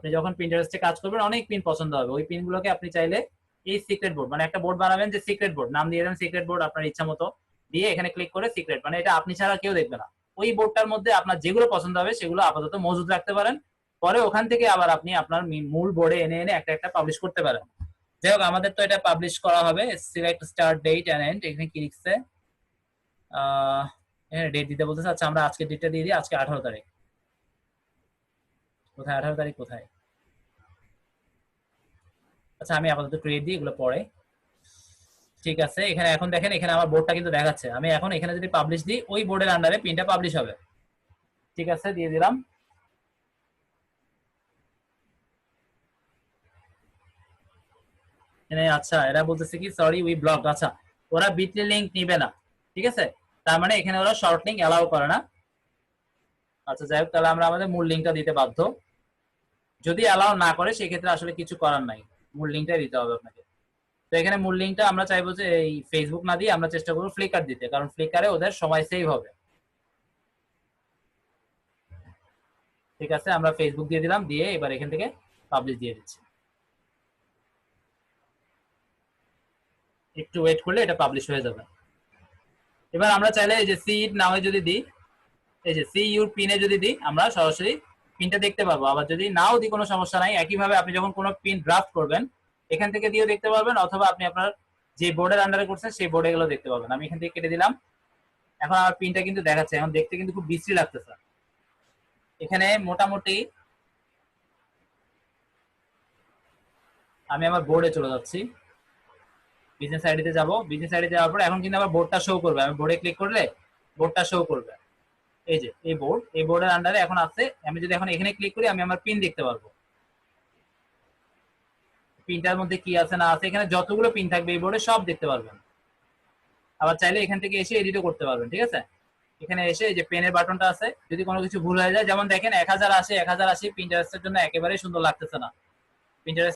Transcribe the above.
আপনি যখন পিন্টারেস্টে কাজ করবেন অনেক পিন পছন্দ হবে, ওই পিনগুলোকে আপনি চাইলে এই সিক্রেট বোর্ড, মানে একটা বোর্ড বানাবেন যে সিক্রেট বোর্ড, নাম দিয়ে দেন সিক্রেট বোর্ড আপনার ইচ্ছা মতো, দিয়ে এখানে ক্লিক করে সিক্রেট, মানে এটা আপনি ছাড়া কেউ দেখবে না। ওই বোর্ডটার মধ্যে আপনার যেগুলো পছন্দ হবে সেগুলো আপাতত মজুদ রাখতে পারেন, পরে ওখান থেকে আবার আপনি আপনার মূল বোর্ডে এনে এনে একটা একটা পাবলিশ করতে পারেন। যাই হোক, আমাদের তো এটা পাবলিশ করা হবে। Select start date end end, এখানে কি লিখছে, এখানে ডেট দিতে বলতেছে। আচ্ছা, আমরা আজকে ডেটটা দিয়ে দিই, আজকে 18 তারিখ। কোথায় 18 তারিখ, কোথায়? আচ্ছা, আমি আপাতত ক্রিয়েট দিই, এগুলো পরে। ঠিক আছে, এখানে এখন দেখেন, এখানে আমার বোর্ডটা কিন্তু দেখাচ্ছে। আমি এখন এখানে যদি পাবলিশ দিই, ওই বোর্ডের আন্ডারে পিনটা পাবলিশ হবে। ঠিক আছে, দিয়ে দিলাম। আচ্ছা, এরা বলতেছে কি সরি উই ব্লক। আচ্ছা, ওরা বিটলি লিংক নিবে না, ঠিক আছে, তার মানে এখানে ওরা শর্ট লিংক অ্যালাউ করে না। আচ্ছা, যাই হোক, তাহলে আমরা আমাদের মূল লিঙ্কটা দিতে বাধ্য। যদি অ্যালাউ না করে সেক্ষেত্রে আসলে কিছু করার নাই, মূল লিঙ্কটাই দিতে হবে আপনাকে। তো এখানে মূল লিঙ্কটা আমরা চাইবো যে এই ফেসবুক না দিয়ে আমরা চেষ্টা করবো ফ্লিকার দিতে, কারণ ফ্লিকারে ওদের সময় সেভ হবে। ঠিক আছে, আমরা ফেসবুক দিয়ে দিলাম, দিয়ে এবার এখান থেকে পাবলিশ দিয়ে দিচ্ছি। একটু ওয়েট করলে এটা পাবলিশ হয়ে যাবে। এবার আমরা চাইলে এই যে সি ইট নামে যদি দিই, এই যে সি ইউর পিনে যদি দিই, আমরা সরাসরি পিনটা দেখতে পারবো। আবার যদি নাও দিই কোনো সমস্যা নাই, একইভাবে আপনি যখন কোনো পিন ড্রাফট করবেন এখান থেকে দিয়েও দেখতে পারবেন, অথবা আপনি আপনার যে বোর্ডের আন্ডারে করছেন সেই বোর্ডে গেলেও দেখতে পারবেন। আমি এখান থেকে কেটে দিলাম। এখন আমার পিনটা কিন্তু দেখাচ্ছে, এখন দেখতে কিন্তু খুব বিশ্রী লাগতেছে। এখানে মোটামুটি আমি আমার বোর্ডে চলে যাচ্ছি, বিজনেস আইডিতে যাব। বিজনেস আইডি যাওয়ার পর এখন কিন্তু আমার বোর্ডটা শো করবে, আমি বোর্ডে ক্লিক করলে বোর্ডটা শো করবে। এই যে এই বোর্ড, এই বোর্ডের আন্ডারে এখন আছে। আমি যদি এখন এখানে ক্লিক করি আমি আমার পিন দেখতে পারবো, পিনটার মধ্যে কি আছে না আছে, এখানে যতগুলো পিন থাকবে এই বোর্ডে সব দেখতে পারবেন। আবার চাইলে এখান থেকে এসে এডিটও করতে পারবেন। ঠিক আছে, এখানে এসে এই যে পেনের বাটনটা আছে, যদি কোনো কিছু ভুল হয়ে যায়, যেমন দেখেন 1080 1080 পিন্টারেস্টের জন্য একেবারেই সুন্দর লাগতেছে না। পিন্টারেস্ট